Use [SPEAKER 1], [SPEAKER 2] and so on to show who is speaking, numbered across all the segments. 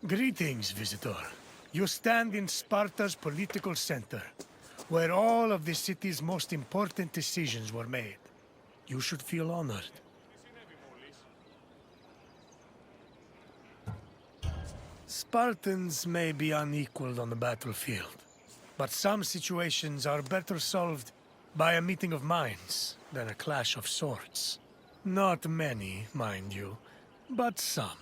[SPEAKER 1] Greetings, visitor. You stand in Sparta's political center, where all of the city's most important decisions were made. You should feel honored. Spartans may be unequaled on the battlefield, but some situations are better solved by a meeting of minds than a clash of swords. Not many, mind you, but some.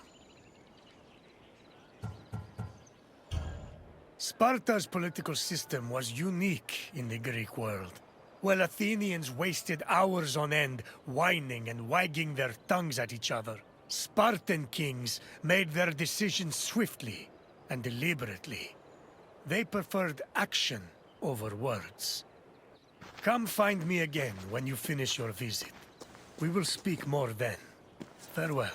[SPEAKER 1] Sparta's political system was unique in the Greek world. While Athenians wasted hours on end whining and wagging their tongues at each other, Spartan kings made their decisions swiftly and deliberately. They preferred action over words. Come find me again when you finish your visit. We will speak more then. Farewell.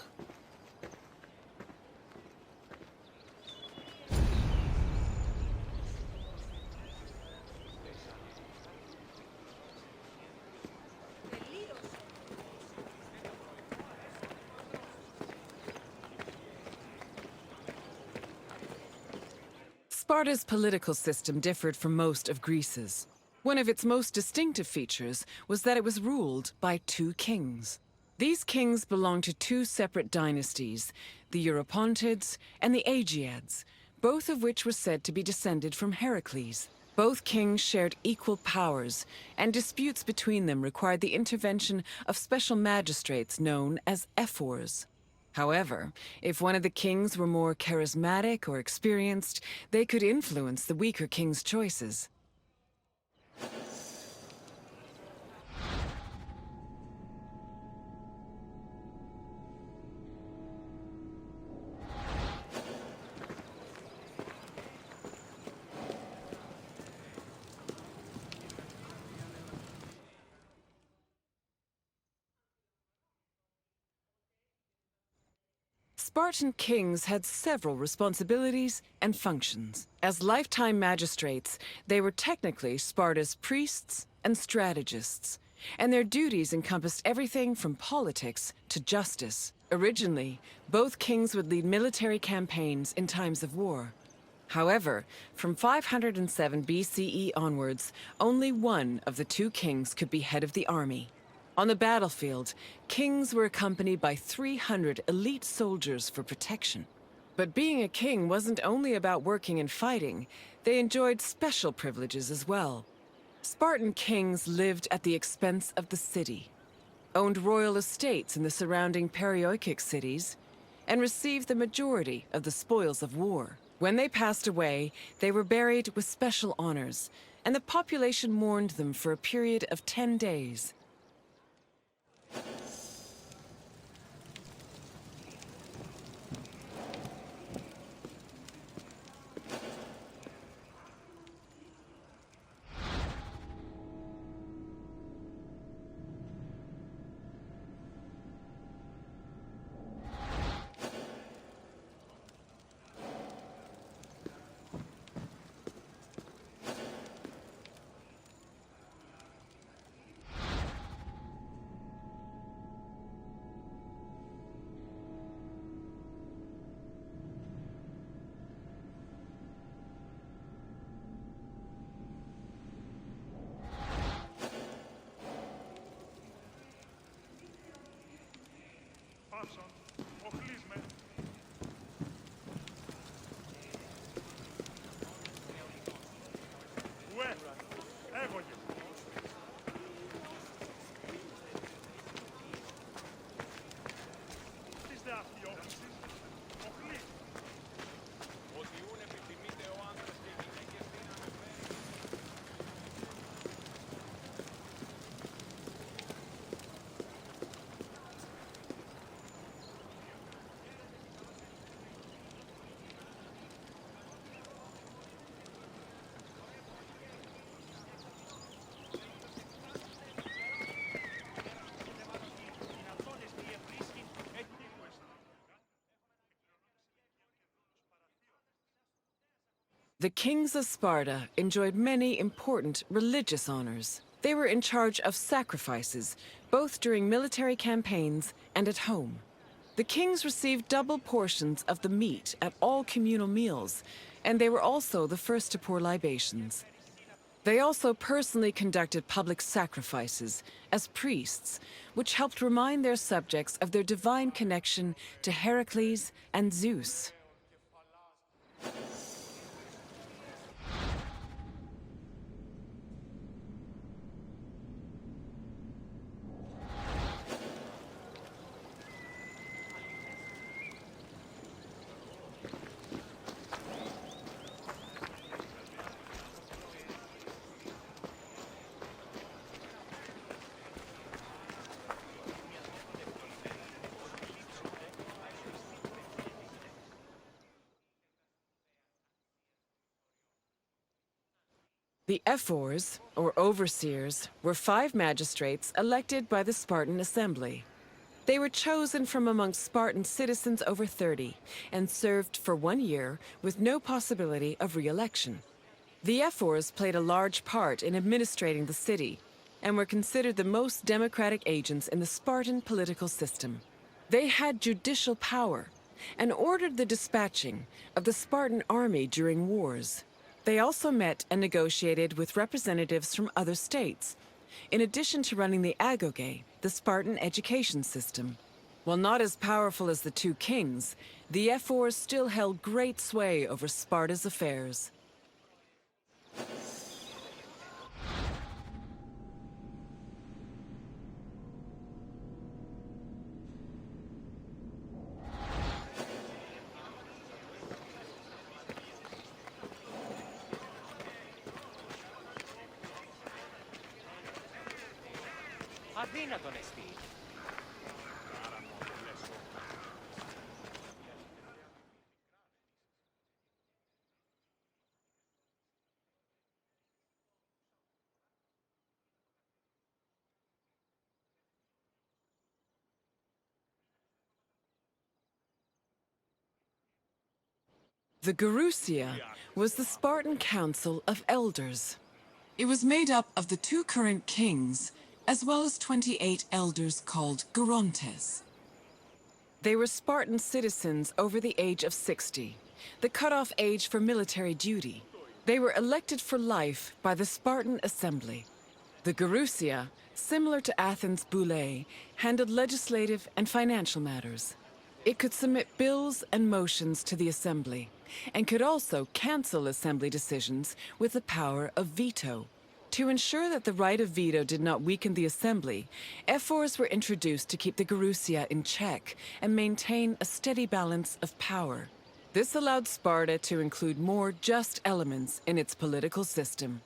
[SPEAKER 2] Sparta's political system differed from most of Greece's. One of its most distinctive features was that it was ruled by two kings. These kings belonged to two separate dynasties, the Eurypontids and the Aegeads, both of which were said to be descended from Heracles. Both kings shared equal powers, and disputes between them required the intervention of special magistrates known as ephors. However, if one of the kings were more charismatic or experienced, they could influence the weaker king's choices. Spartan kings had several responsibilities and functions. As lifetime magistrates, they were technically Sparta's priests and strategists, and their duties encompassed everything from politics to justice. Originally, both kings would lead military campaigns in times of war. However, from 507 BCE onwards, only one of the two kings could be head of the army. On the battlefield, kings were accompanied by 300 elite soldiers for protection. But being a king wasn't only about working and fighting. They enjoyed special privileges as well. Spartan kings lived at the expense of the city, owned royal estates in the surrounding Perioikic cities, and received the majority of the spoils of war. When they passed away, they were buried with special honors, and the population mourned them for a period of 10 days. The kings of Sparta enjoyed many important religious honors. They were in charge of sacrifices, both during military campaigns and at home. The kings received double portions of the meat at all communal meals, and they were also the first to pour libations. They also personally conducted public sacrifices as priests, which helped remind their subjects of their divine connection to Heracles and Zeus. The ephors, or overseers, were 5 magistrates elected by the Spartan assembly. They were chosen from amongst Spartan citizens over 30 and served for 1 year with no possibility of re-election. The ephors played a large part in administrating the city and were considered the most democratic agents in the Spartan political system. They had judicial power and ordered the dispatching of the Spartan army during wars. They also met and negotiated with representatives from other states, in addition to running the agoge, the Spartan education system. While not as powerful as the 2 kings, the ephors still held great sway over Sparta's affairs.
[SPEAKER 3] Αδύνατον εστί.
[SPEAKER 2] The gerousia was the Spartan council of elders. It was made up of the 2 current kings, as well as 28 elders called gerontes. They were Spartan citizens over the age of 60, the cutoff age for military duty. They were elected for life by the Spartan assembly. The gerousia, similar to Athens' boulé, handled legislative and financial matters. It could submit bills and motions to the assembly, and could also cancel assembly decisions with the power of veto. To ensure that the right of veto did not weaken the assembly, ephors were introduced to keep the gerousia in check and maintain a steady balance of power. This allowed Sparta to include more just elements in its political system.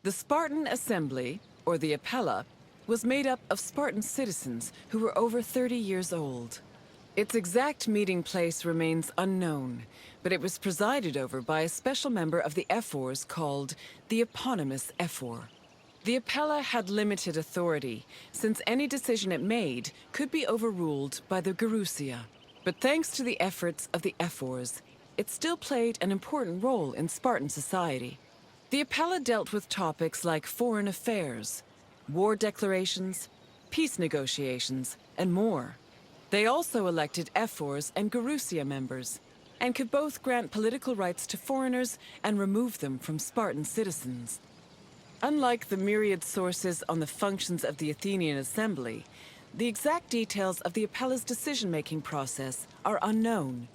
[SPEAKER 2] The Spartan assembly, or the appellate, was made up of Spartan citizens who were over 30 years old. Its exact meeting place remains unknown, but it was presided over by a special member of the ephors called the eponymous ephor. The appellate had limited authority, since any decision it made could be overruled by the gerousia. But thanks to the efforts of the ephors, it still played an important role in Spartan society. The appellate dealt with topics like foreign affairs, war declarations, peace negotiations, and more. They also elected ephors and gerousia members, and could both grant political rights to foreigners and remove them from Spartan citizens. Unlike the myriad sources on the functions of the Athenian assembly, the exact details of the appellate's decision-making process are unknown.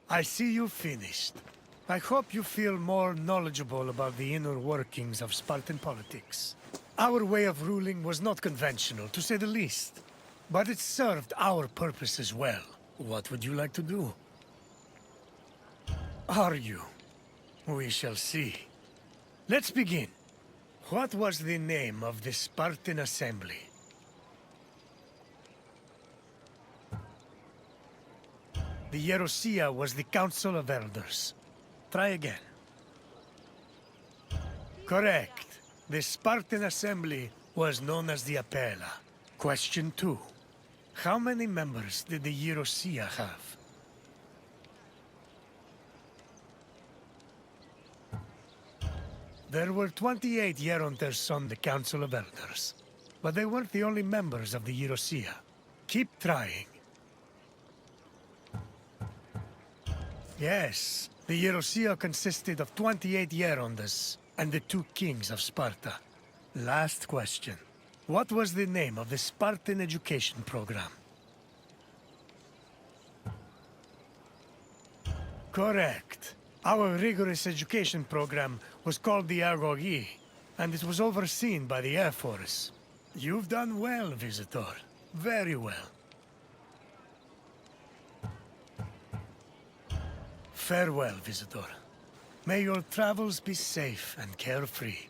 [SPEAKER 1] I see you finished. I hope you feel more knowledgeable about the inner workings of Spartan politics. Our way of ruling was not conventional, to say the least. But it served our purposes well. What would you like to do? Are you? We shall see. Let's begin. What was the name of the Spartan assembly? The gerousia was the Council of Elders. Try again. Correct. The Spartan assembly was known as the appellate. Question 2. How many members did the gerousia have? There were 28 geronters on the Council of Elders, but they weren't the only members of the gerousia. Keep trying. Yes, the gerousia consisted of 28 geronters and the 2 kings of Sparta. Last question. What was the name of the Spartan education program? Correct. Our rigorous education program was called the Agogi, and it was overseen by the Air Force. You've done well, Visitor. Very well. Farewell, Visitor. May your travels be safe and carefree.